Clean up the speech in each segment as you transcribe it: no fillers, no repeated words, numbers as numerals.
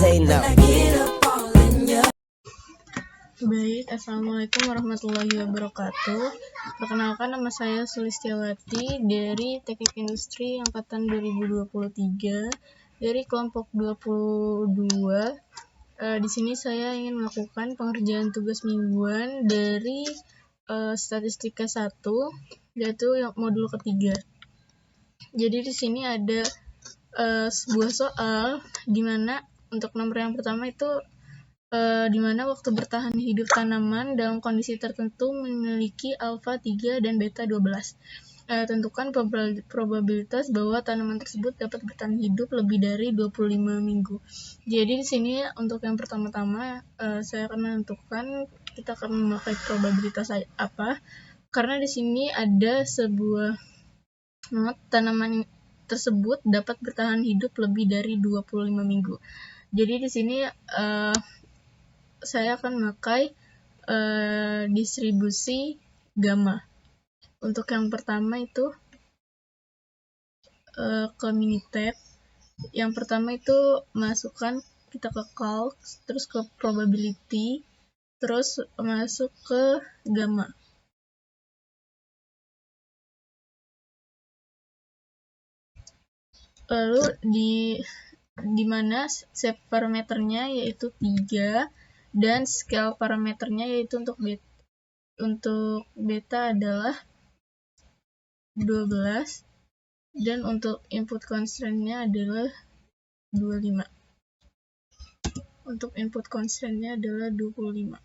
say no. Baik, Assalamualaikum warahmatullahi wabarakatuh. Perkenalkan, nama saya Sulistiawati dari Teknik Industri Angkatan 2023 dari kelompok 22. Di sini saya ingin melakukan pengerjaan tugas mingguan dari Statistika 1, yaitu yang modul ketiga. Jadi di sini ada sebuah soal di mana untuk nomor yang pertama itu di mana waktu bertahan hidup tanaman dalam kondisi tertentu memiliki alfa 3 dan beta 12. Tentukan probabilitas bahwa tanaman tersebut dapat bertahan hidup lebih dari 25 minggu. Jadi di sini untuk yang pertama-tama saya akan menentukan kita akan memakai probabilitas apa, karena di sini ada sebuah not tanaman tersebut dapat bertahan hidup lebih dari 25 minggu. Jadi di sini saya akan memakai distribusi gamma. Untuk yang pertama itu ke Minitab. Yang pertama itu masukkan kita ke calc, terus ke probability, terus masuk ke gamma. Lalu di mana shape parameternya yaitu 3 dan scale parameternya yaitu untuk beta adalah 12 dan untuk input constraint-nya adalah 25. Untuk input constraint-nya adalah 25.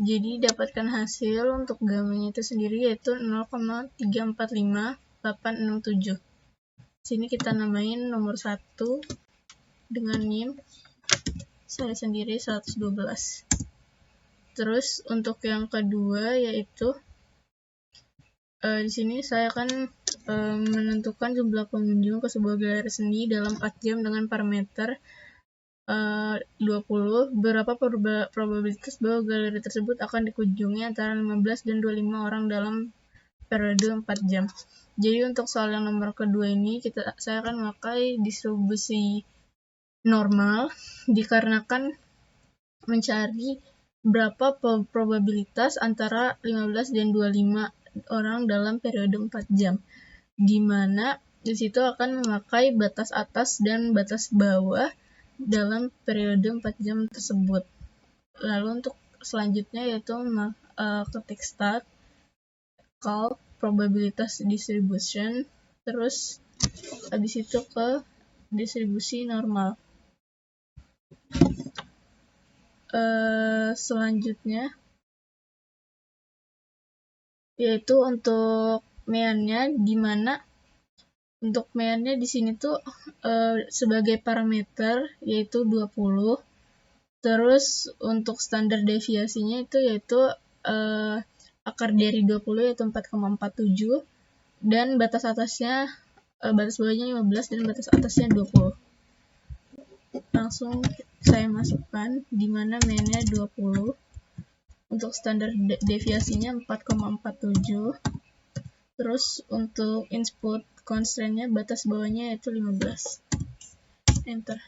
Jadi dapatkan hasil untuk gamanya itu sendiri yaitu 0,345867. Sini kita namain nomor 1 dengan NIM saya sendiri 112. Terus untuk yang kedua yaitu di sini saya akan menentukan jumlah pengunjung ke sebuah galeri seni dalam 4 jam dengan parameter 20. Berapa probabilitas bahwa galeri tersebut akan dikunjungi antara 15 dan 25 orang dalam periode 4 jam. Jadi untuk soal yang nomor kedua ini saya akan memakai distribusi normal dikarenakan mencari berapa probabilitas antara 15 dan 25 orang dalam periode 4 jam, di mana di situ akan memakai batas atas dan batas bawah dalam periode 4 jam tersebut. Lalu untuk selanjutnya yaitu ketik stat, calc, probabilitas distribution, terus habis itu ke distribusi normal. Selanjutnya yaitu untuk meannya, di mana untuk meannya di sini tuh sebagai parameter yaitu 20. Terus untuk standar deviasinya itu yaitu akar dari 20 yaitu 4,47 dan batas atasnya batas bawahnya 15 dan batas atasnya 20. Langsung saya masukkan di mana meannya 20. Untuk standar deviasinya 4,47. Terus untuk input constraint-nya batas bawahnya yaitu 15. Enter.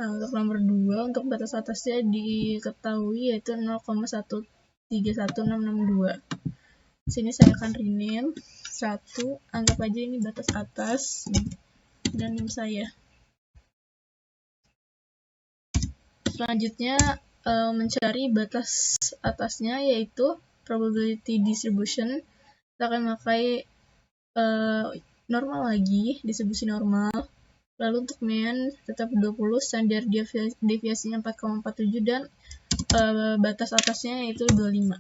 Nah, untuk nomor 2 untuk batas atasnya diketahui yaitu 0,131662. Sini saya akan rename 1, anggap aja ini batas atas dan NIM saya. Selanjutnya mencari batas atasnya yaitu probability distribution. Kita akan memakai normal lagi, distribusi normal. Lalu untuk mean tetap 20, standar deviasinya 4,47 dan batas atasnya yaitu 25.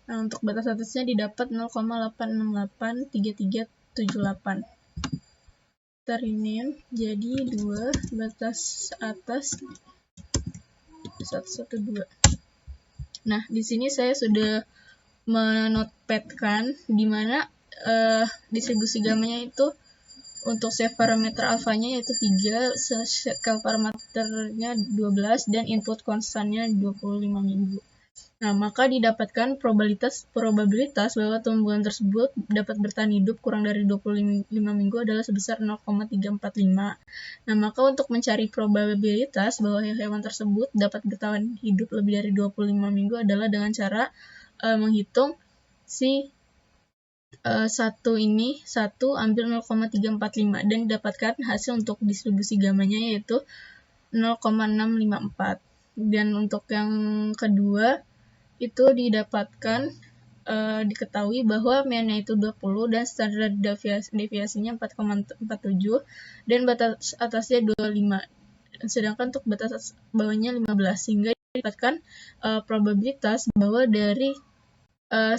Nah, untuk batas atasnya didapat 0,8683378. Kita rename jadi 2, batas atas 112. Nah, di sini saya sudah menotepadkan di mana distribusi gamanya itu untuk shape parameter alfanya yaitu 3, scale parameternya 12 dan input konstannya 25 minggu. Nah, maka didapatkan probabilitas bahwa tumbuhan tersebut dapat bertahan hidup kurang dari 25 minggu adalah sebesar 0,345. Nah, maka untuk mencari probabilitas bahwa hewan tersebut dapat bertahan hidup lebih dari 25 minggu adalah dengan cara menghitung si satu ambil 0,345 dan didapatkan hasil untuk distribusi gamanya yaitu 0,654. Dan untuk yang kedua itu didapatkan diketahui bahwa meannya itu 20 dan standar deviasinya 4,47 dan batas atasnya 25. Sedangkan untuk batas bawahnya 15 sehingga didapatkan probabilitas bahwa dari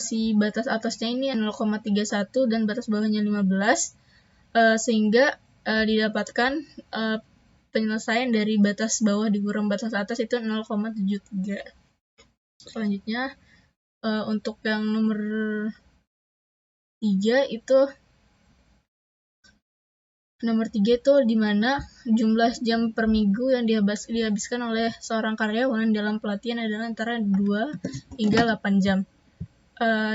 si batas atasnya ini 0,31 dan batas bawahnya 15 sehingga didapatkan penyelesaian dari batas bawah dikurang batas atas itu 0,73. Selanjutnya untuk yang nomor 3 itu di mana jumlah jam per minggu yang dihabiskan oleh seorang karyawan dalam pelatihan adalah antara 2 hingga 8 jam.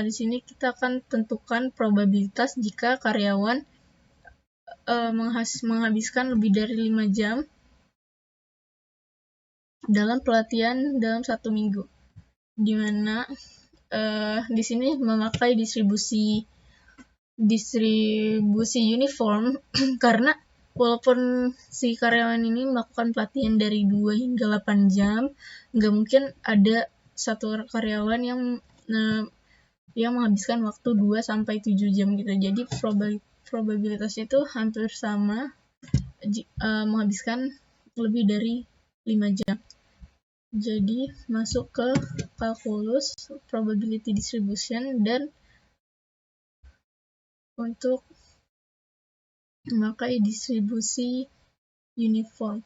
Di sini kita akan tentukan probabilitas jika karyawan menghabiskan lebih dari 5 jam dalam pelatihan dalam 1 minggu. Di mana di sini memakai distribusi uniform karena walaupun si karyawan ini melakukan pelatihan dari 2 hingga 8 jam, nggak mungkin ada satu karyawan yang menghabiskan waktu 2-7 jam gitu. Jadi probabilitasnya itu hampir sama menghabiskan lebih dari 5 jam. Jadi masuk ke kalkulus probability distribution dan untuk memakai distribusi uniform,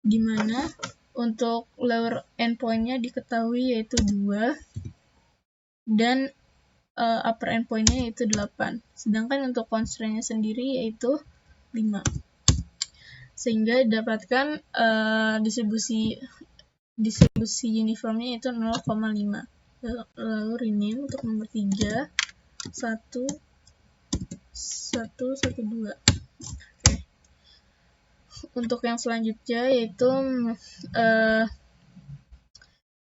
di mana untuk lower endpoint-nya diketahui yaitu 2 dan upper endpoint-nya yaitu 8. Sedangkan untuk constraint-nya sendiri yaitu 5. Sehingga didapatkan distribusi uniformnya yaitu 0,5. Lalu rename untuk nomor 3 1,1,1,2. Oke. Untuk yang selanjutnya yaitu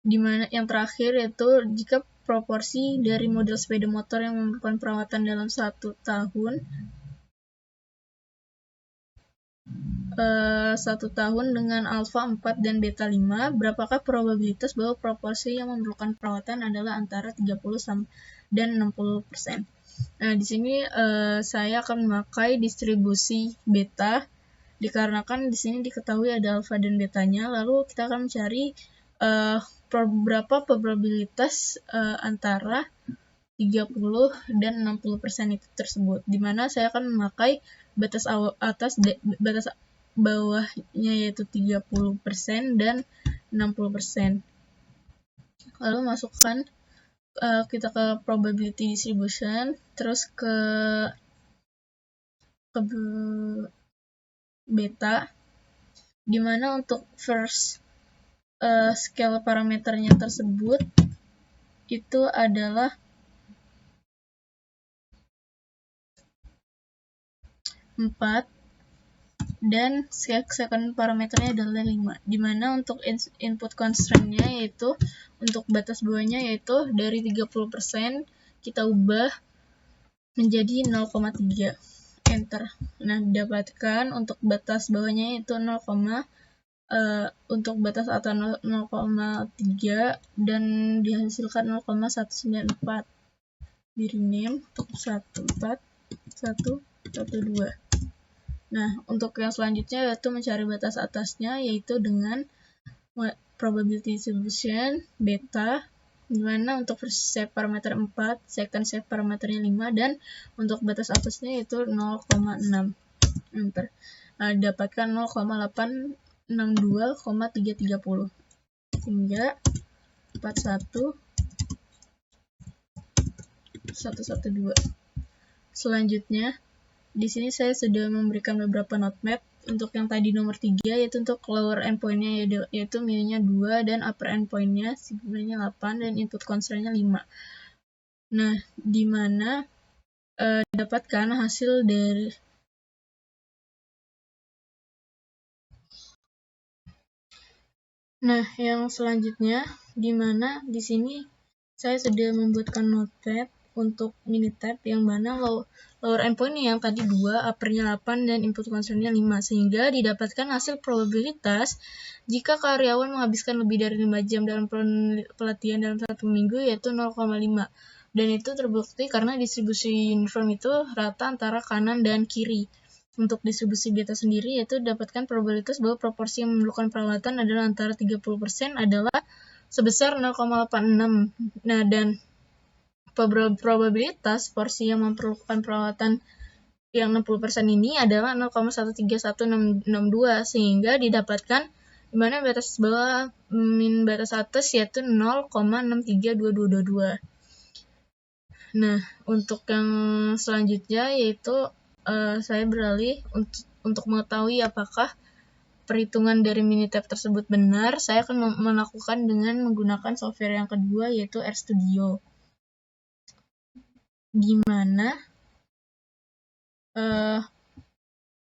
dimana yang terakhir yaitu jika proporsi dari model sepeda motor yang memerlukan perawatan dalam 1 tahun 1 tahun dengan alfa 4 dan beta 5, berapakah probabilitas bahwa proporsi yang memerlukan perawatan adalah antara 30 dan 60%. Nah, di sini saya akan memakai distribusi beta dikarenakan di sini diketahui ada alfa dan betanya. Lalu kita akan mencari berapa probabilitas antara 30 dan 60% itu tersebut, dimana saya akan memakai batas atas batas bawahnya yaitu 30% dan 60%. Lalu masukkan kita ke probability distribution, terus ke beta, dimana untuk first scale parameternya tersebut itu adalah 4 dan second parameternya adalah 5, dimana untuk input constraint-nya yaitu untuk batas bawahnya yaitu dari 30% kita ubah menjadi 0,3, enter. Nah, didapatkan untuk batas bawahnya yaitu 0, untuk batas atas 0,3 dan dihasilkan 0,194. Di rename untuk 1,4,1,1,2. Nah, untuk yang selanjutnya yaitu mencari batas atasnya yaitu dengan probability distribution beta, dimana untuk first shape parameter 4, second shape parameternya 5, dan untuk batas atasnya yaitu 0,6. Enter. Nah, dapatkan 0,862,330 hingga 41,112. Selanjutnya di sini saya sudah memberikan beberapa note map untuk yang tadi nomor 3, yaitu untuk lower endpoint-nya yaitu mu-nya 2 dan upper endpoint-nya sigma-nya 8 dan input constraint-nya 5. Nah, di mana dapatkan hasil dari Nah, yang selanjutnya di mana di sini saya sudah membuatkan notepad untuk Minitab yang mana lower endpoint yang tadi 2, upper-nya 8 dan input constraint-nya 5, sehingga didapatkan hasil probabilitas jika karyawan menghabiskan lebih dari 5 jam dalam pelatihan dalam 1 minggu yaitu 0,5. Dan itu terbukti karena distribusi uniform itu rata antara kanan dan kiri. Untuk distribusi beta sendiri yaitu dapatkan probabilitas bahwa proporsi yang memerlukan perawatan adalah antara 30% adalah sebesar 0,86. Nah, dan probabilitas porsi yang memerlukan perawatan yang 60% ini adalah 0,13162 sehingga didapatkan di mana batas bawah min batas atas yaitu 0,632222. Nah, untuk yang selanjutnya yaitu saya beralih untuk mengetahui apakah perhitungan dari Minitab tersebut benar, saya akan melakukan dengan menggunakan software yang kedua yaitu RStudio. Di mana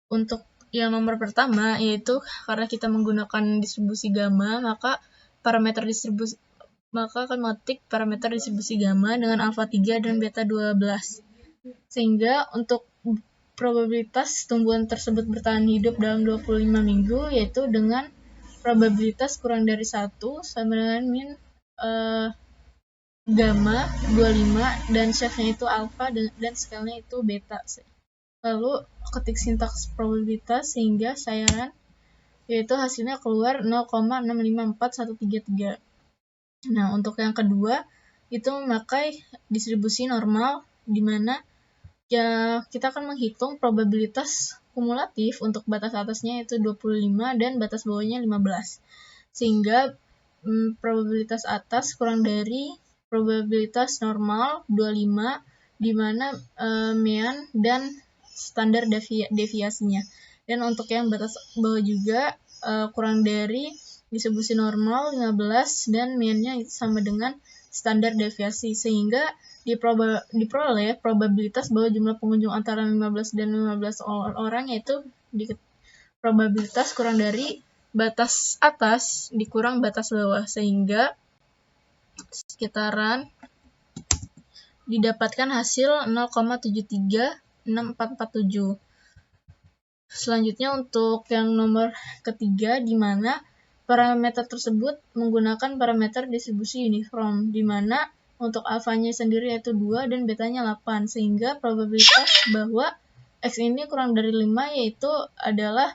untuk yang nomor pertama yaitu karena kita menggunakan distribusi gamma, maka akan mengetik parameter distribusi gamma dengan alpha 3 dan beta 12. Sehingga untuk probabilitas tumbuhan tersebut bertahan hidup dalam 25 minggu yaitu dengan probabilitas kurang dari 1 sama dengan min gamma 25 dan chef-nya itu alpha dan scale-nya itu beta. Lalu ketik sintaks probabilitas sehingga sayaran yaitu hasilnya keluar 0,654133. Nah, untuk yang kedua itu memakai distribusi normal di mana ya kita akan menghitung probabilitas kumulatif untuk batas atasnya itu 25 dan batas bawahnya 15. Sehingga probabilitas atas kurang dari probabilitas normal 25 di mana mean dan standar deviasinya. Dan untuk yang batas bawah juga kurang dari distribusi normal 15 dan mean-nya sama dengan standar deviasi sehingga diperoleh probabilitas bahwa jumlah pengunjung antara 15 dan 15 orang yaitu probabilitas kurang dari batas atas dikurang batas bawah sehingga sekitaran didapatkan hasil 0,736447. Selanjutnya untuk yang nomor ketiga di mana parameter tersebut menggunakan parameter distribusi uniform di mana untuk alfanya sendiri yaitu 2 dan betanya 8 sehingga probabilitas bahwa X ini kurang dari 5 yaitu adalah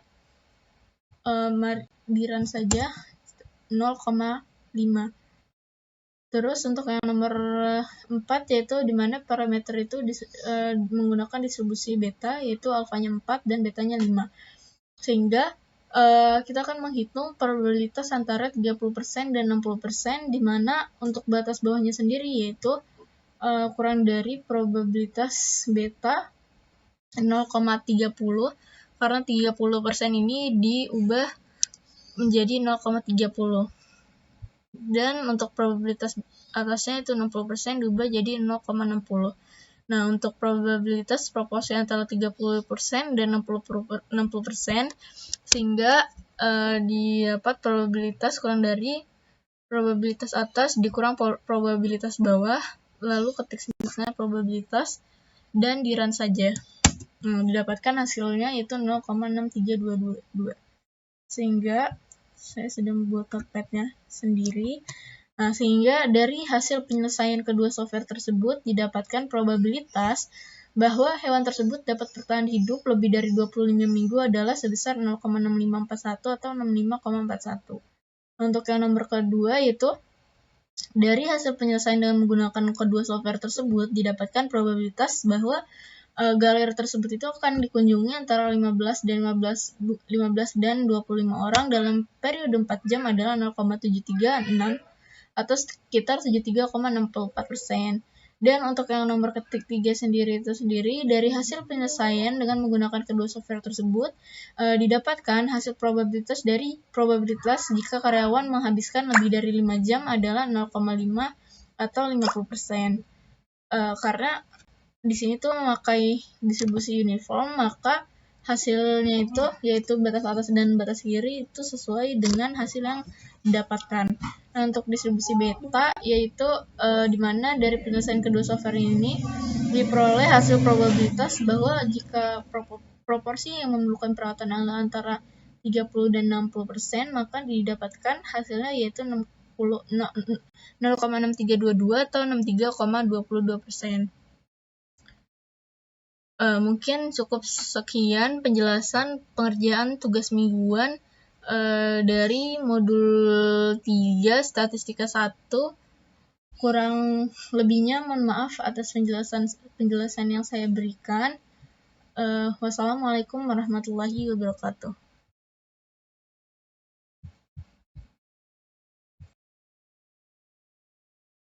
diran saja 0,5. Terus untuk yang nomor 4 yaitu di mana parameter itu menggunakan distribusi beta yaitu alfanya 4 dan betanya 5. Sehingga kita akan menghitung probabilitas antara 30% dan 60% di mana untuk batas bawahnya sendiri yaitu kurang dari probabilitas beta 0,30 karena 30% ini diubah menjadi 0,30 dan untuk probabilitas atasnya itu 60% diubah jadi 0,60. Nah, untuk probabilitas proporsi antara 30% dan 60% sehingga didapat probabilitas kurang dari probabilitas atas dikurang probabilitas bawah, lalu ketik sintaksnya probabilitas dan di run saja. Nah, didapatkan hasilnya yaitu 0,6322. Sehingga saya sudah membuat notepad-nya sendiri. Nah, sehingga dari hasil penyelesaian kedua software tersebut didapatkan probabilitas bahwa hewan tersebut dapat bertahan hidup lebih dari 25 minggu adalah sebesar 0,6541 atau 65,41. Untuk yang nomor kedua yaitu dari hasil penyelesaian dengan menggunakan kedua software tersebut didapatkan probabilitas bahwa galeri tersebut itu akan dikunjungi antara 15 dan 25 orang dalam periode 4 jam adalah 0,736 atau sekitar 73,64%. Dan untuk yang nomor ketik 3 sendiri dari hasil penyelesaian dengan menggunakan kedua software tersebut didapatkan hasil probabilitas dari probabilitas jika karyawan menghabiskan lebih dari 5 jam adalah 0,5 atau 50%. Karena di sini tuh memakai distribusi uniform, maka hasilnya itu yaitu batas atas dan batas kiri itu sesuai dengan hasil yang didapatkan. Nah, untuk distribusi beta yaitu di mana dari penyelesaian kedua software ini diperoleh hasil probabilitas bahwa jika proporsi yang memerlukan perawatan antara 30 dan 60%, maka didapatkan hasilnya yaitu 0,6322 atau 63,22%. Mungkin cukup sekian penjelasan pengerjaan tugas mingguan dari modul 3 statistika 1. Kurang lebihnya mohon maaf atas penjelasan yang saya berikan. Wassalamualaikum warahmatullahi wabarakatuh.